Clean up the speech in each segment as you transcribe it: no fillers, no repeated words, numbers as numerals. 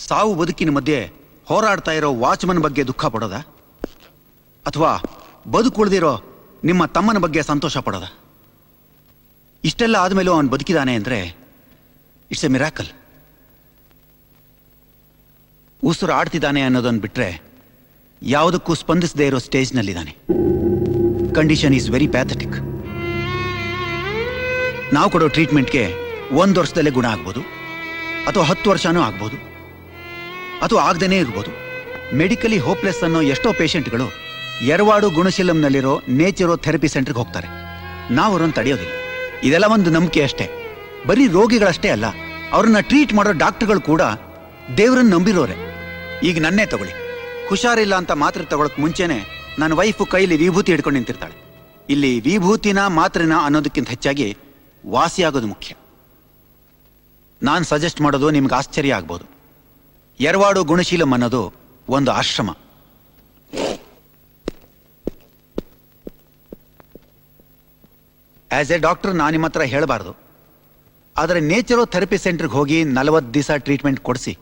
ಸಾವು ಬದುಕಿನ ಮಧ್ಯೆ ಹೋರಾಡ್ತಾ ಇರೋ ವಾಚ್ಮನ್ ಬಗ್ಗೆ ದುಃಖ ಪಡೋದ, ಅಥವಾ ಬದುಕುಳಿದಿರೋ ನಿಮ್ಮ ತಮ್ಮನ ಬಗ್ಗೆ ಸಂತೋಷ ಪಡೋದ? ಇಷ್ಟೆಲ್ಲ ಆದ್ಮೇಲೂ ಅವನು ಬದುಕಿದಾನೆ ಅಂದ್ರೆ ಇಟ್ಸ್ ಎ ಮಿರಾಕಲ್. ಉಸಿರು ಆಡ್ತಿದ್ದಾನೆ ಅನ್ನೋದನ್ನು ಬಿಟ್ರೆ ಯಾವುದಕ್ಕೂ ಸ್ಪಂದಿಸದೇ ಇರೋ ಸ್ಟೇಜ್ನಲ್ಲಿದ್ದಾನೆ. Condition is very pathetic. ನಾವು ಕೊಡೋ ಟ್ರೀಟ್ಮೆಂಟ್ಗೆ 1 ವರ್ಷದಲ್ಲೇ ಗುಣ ಆಗ್ಬೋದು, ಅಥವಾ 10 ವರ್ಷನೂ ಆಗ್ಬೋದು, ಅಥವಾ ಆಗದೇನೆ ಇರ್ಬೋದು. ಮೆಡಿಕಲಿ ಹೋಪ್ಲೆಸ್ ಅನ್ನೋ ಎಷ್ಟೋ ಪೇಷಂಟ್ಗಳು ಯರವಾಡು ಗುಣಶೀಲಂನಲ್ಲಿರೋ ನೇಚರೋ ಥೆರಪಿ ಸೆಂಟರ್ಗೆ ಹೋಗ್ತಾರೆ. ನಾವು ಅವ್ರನ್ನ ತಡೆಯೋದಿಲ್ಲ. ಇದೆಲ್ಲ ಒಂದು ನಂಬಿಕೆ ಅಷ್ಟೇ. ಬರೀ ರೋಗಿಗಳಷ್ಟೇ ಅಲ್ಲ, ಅವ್ರನ್ನ ಟ್ರೀಟ್ ಮಾಡೋ ಡಾಕ್ಟರ್ಗಳು ಕೂಡ ದೇವ್ರನ್ನ ನಂಬಿರೋರೆ. ಈಗ ನನ್ನೇ ತಗೊಳ್ಳಿ, ಹುಷಾರಿಲ್ಲ ಅಂತ ಮಾತ್ರೆ ತಗೊಳಕ್ ಮುಂಚೆನೆ ನನ್ನ ವೈಫು ಕೈಲಿ ವಿಭೂತಿ ಹಿಡ್ಕೊಂಡು ನಿಂತಿರ್ತಾಳೆ. ಇಲ್ಲಿ ವಿಭೂತಿನ ಮಾತ್ರೆನ ಅನ್ನೋದಕ್ಕಿಂತ ಹೆಚ್ಚಾಗಿ ವಾಸಿಯಾಗೋದು ಮುಖ್ಯ. ನಾನು ಸಜೆಸ್ಟ್ ಮಾಡೋದು ನಿಮ್ಗೆ ಆಶ್ಚರ್ಯ ಆಗ್ಬೋದು. ಯರವಾಡು ಗುಣಶೀಲಂ ಅನ್ನೋದು ಒಂದು ಆಶ್ರಮ. ಆಸ್ ಎ ಡಾಕ್ಟರ್ ನಾನು ನಿಮ್ಮ ಹತ್ರ ಹೇಳಬಾರ್ದು, ಆದರೆ ನೇಚರೋ ಥೆರಪಿ ಸೆಂಟರ್ಗೆ ಹೋಗಿ 40 ದಿವಸ ಟ್ರೀಟ್ಮೆಂಟ್ ಕೊಡಿಸಿ.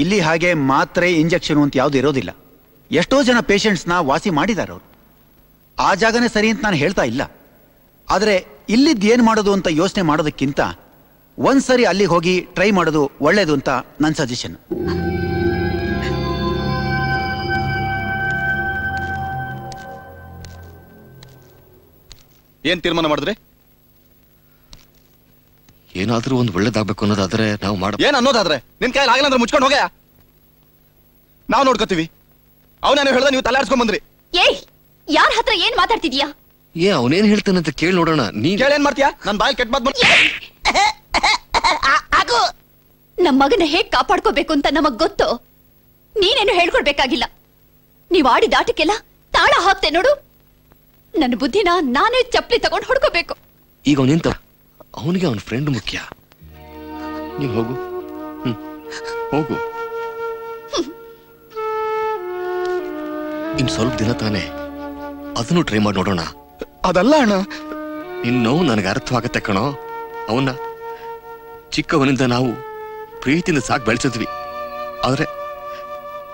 ಇಲ್ಲಿ ಹಾಗೆ ಮಾತ್ರೆ ಇಂಜೆಕ್ಷನ್ ಅಂತ ಯಾವುದು ಇರೋದಿಲ್ಲ. ಎಷ್ಟೋ ಜನ ಪೇಷಂಟ್ಸ್ನ ವಾಸಿ ಮಾಡಿದ್ದಾರೆ ಅವರು. ಆ ಜಾಗನೇ ಸರಿ ಅಂತ ನಾನು ಹೇಳ್ತಾ ಇಲ್ಲ, ಆದರೆ ಇಲ್ಲಿದ್ದು ಏನು ಮಾಡೋದು ಅಂತ ಯೋಚನೆ ಮಾಡೋದಕ್ಕಿಂತ ಒಂದ್ಸರಿ ಅಲ್ಲಿಗೆ ಹೋಗಿ ಟ್ರೈ ಮಾಡೋದು ಒಳ್ಳೇದು ಅಂತ ನನ್ನ ಸಜೆಷನ್. ಏನ್ ತೀರ್ಮಾನ ಮಾಡಿದ್ರೆ? ಏನಾದ್ರೂ ಒಂದು ಒಳ್ಳೇದಾಗ್ಬೇಕು ಅನ್ನೋದಾದ್ರೆ ನಾವು ಏನ್ ಅನ್ನೋದಾದ್ರೆ ನಿನ್ ಕೈಯಲ್ಲಿ ಆಗಿಲ್ಲ ಅಂದ್ರೆ ಮುಚ್ಕೊಂಡು ಹೋಗ್ಯಾ, ನಾವು ನೋಡ್ಕೋತೀವಿ. ಅವನೇನು ಹೇಳ್ದ, ನೀವು ತಲೆ ಬಂದ್ರಿ. ಏಯ್, ಯಾರ ಹತ್ರ ಏನ್ ಮಾತಾಡ್ತಿದ್ಯಾ? ಅವನೇನ್ ಹೇಳ್ತಾನೆ ಅಂತ ಕೇಳಿ ನೋಡೋಣ. ನೀನ್ ಕೇಳೇನ್ ಮಾಡ್ತೀಯಾ? ನನ್ ಬಾಯಿ ಕೆಟ್ಟ ಮಾತು. ನಮ್ ಮಗನ ಹೇಗ್ ಕಾಪಾಡ್ಕೋಬೇಕು ಅಂತ ನಮಗ್ ಗೊತ್ತು. ನೀನೇನು ಹೇಳ್ಕೊಡ್ಬೇಕಾಗಿಲ್ಲ. ನೀವ್ ಆಡಿದ ಆಟಕ್ಕೆಲ್ಲ ತಾಳ ಹಾಕ್ತೆ ನೋಡು. ನನ್ನ ಬುದ್ಧಿನ ನಾನೇ ಚಪ್ಪಲಿ ತಗೊಂಡು ಹೊಡ್ಕೋಬೇಕು. ಈಗ ಅವನಿಂತ ಅವನಿಗೆ ಅವನ ಫ್ರೆಂಡ್ ಮುಖ್ಯ. ನೀನ್ ಹೋಗು, ಹೋಗು. ಇನ್ ಸ್ವಲ್ಪ ದಿನ ತಾನೆ ಅದನ್ನು ಟ್ರೈ ಮಾಡಿ ನೋಡೋಣ. ಅದಲ್ಲ ಅಣ್ಣ, ಇನ್ನು ನನಗೆ ಅರ್ಥವಾಗತ್ತೆ ಕಣೋ. ಅವನ್ನ ಚಿಕ್ಕವನಿಂದ ನಾವು ಪ್ರೀತಿಯಿಂದ ಸಾಕು ಬೆಳೆಸಿದ್ವಿ. ಆದ್ರೆ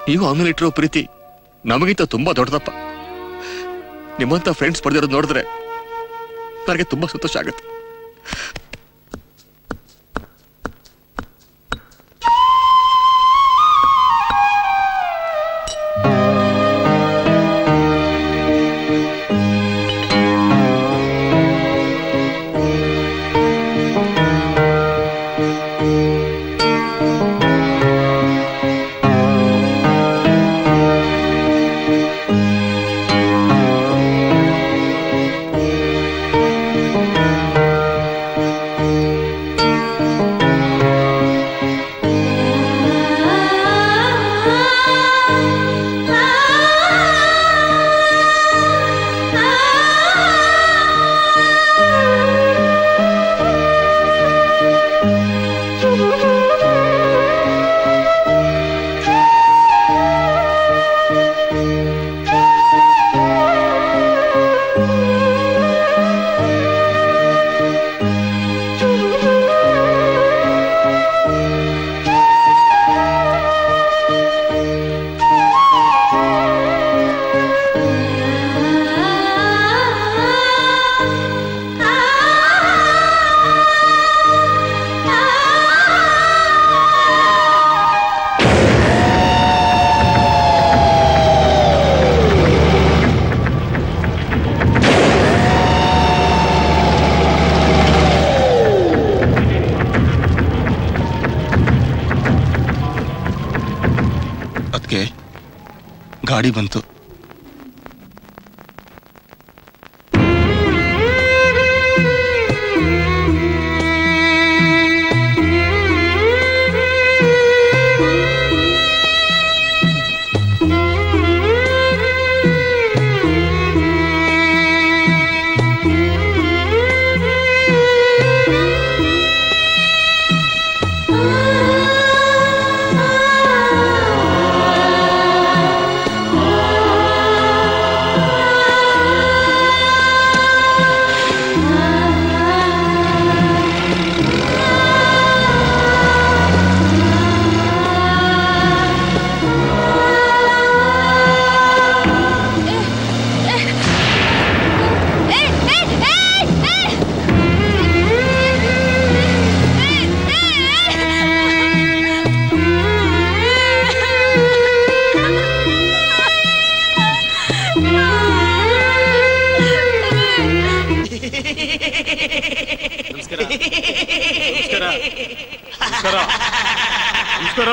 ನೀವು ಅವನಲ್ಲಿ ಇಟ್ಟಿರೋ ಪ್ರೀತಿ ನಮಗಿಂತ ತುಂಬಾ ದೊಡ್ಡದಪ್ಪ. ನಿಮ್ಮಂತ ಫ್ರೆಂಡ್ಸ್ ಪಡೆದಿರೋದು ನೋಡಿದ್ರೆ ನನಗೆ ತುಂಬಾ ಸಂತೋಷ ಆಗುತ್ತೆ. ಗಾಡಿ ಬಂತು. ನಮಸ್ಕಾರ ನಮಸ್ಕಾರ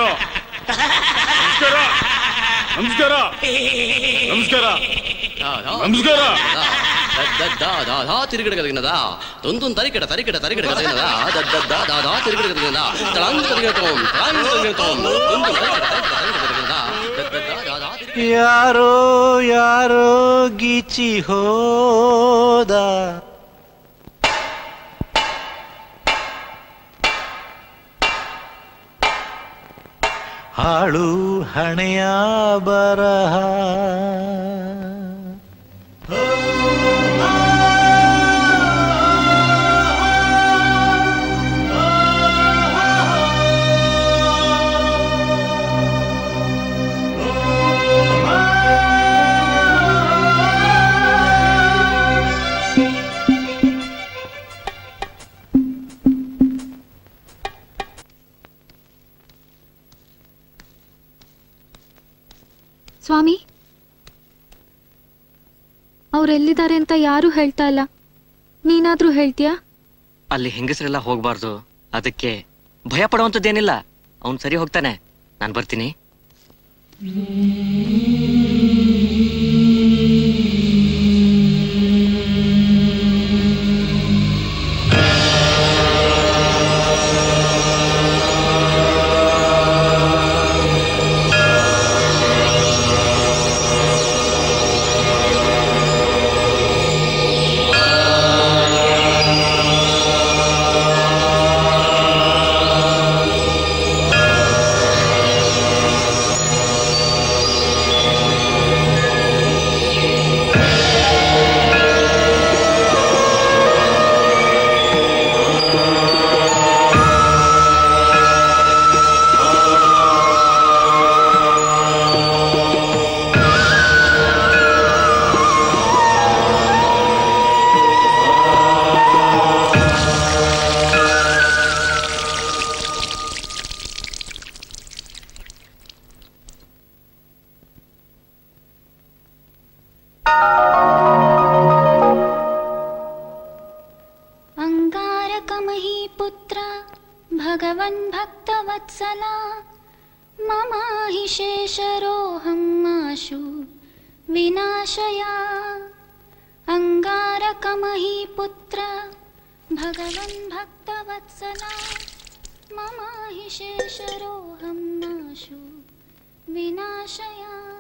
ನಮಸ್ಕಾರ ನಮಸ್ಕಾರ ನಮಸ್ಕಾರ ತಿರುಗಿಡಗದ ತೊಂದು ತರಿಕೆಡ ತರಿಕೆಡ ತರಿಕೆಡ ತಿರುಗಿಡಗದ ಯಾರೋ ಯಾರೋ ಗೀಚಿ ಹೋದ ಹಾಳು ಹಣೆಯ ಬರಹ ಸ್ವಾಮಿ, ಅವ್ರೆಲ್ಲಿದ್ದಾರೆ ಅಂತ ಯಾರು ಹೇಳ್ತಾ ಇಲ್ಲ. ನೀನಾದ್ರೂ ಹೇಳ್ತೀಯಾ? ಅಲ್ಲಿ ಹೆಂಗಸರೆಲ್ಲ ಹೋಗ್ಬಾರ್ದು, ಅದಕ್ಕೆ ಭಯ ಪಡುವಂಥದ್ದೇನಿಲ್ಲ. ಅವನು ಸರಿ ಹೋಗ್ತಾನೆ, ನಾನು ಬರ್ತೀನಿ. पुत्र भगवन् भक्तवत्सला मम हि शेषरोऽहं आशु विनाशया अंगारकमहि पुत्र भगवन् भक्तवत्सला मम हि शेषरोऽहं आशु विनाशया।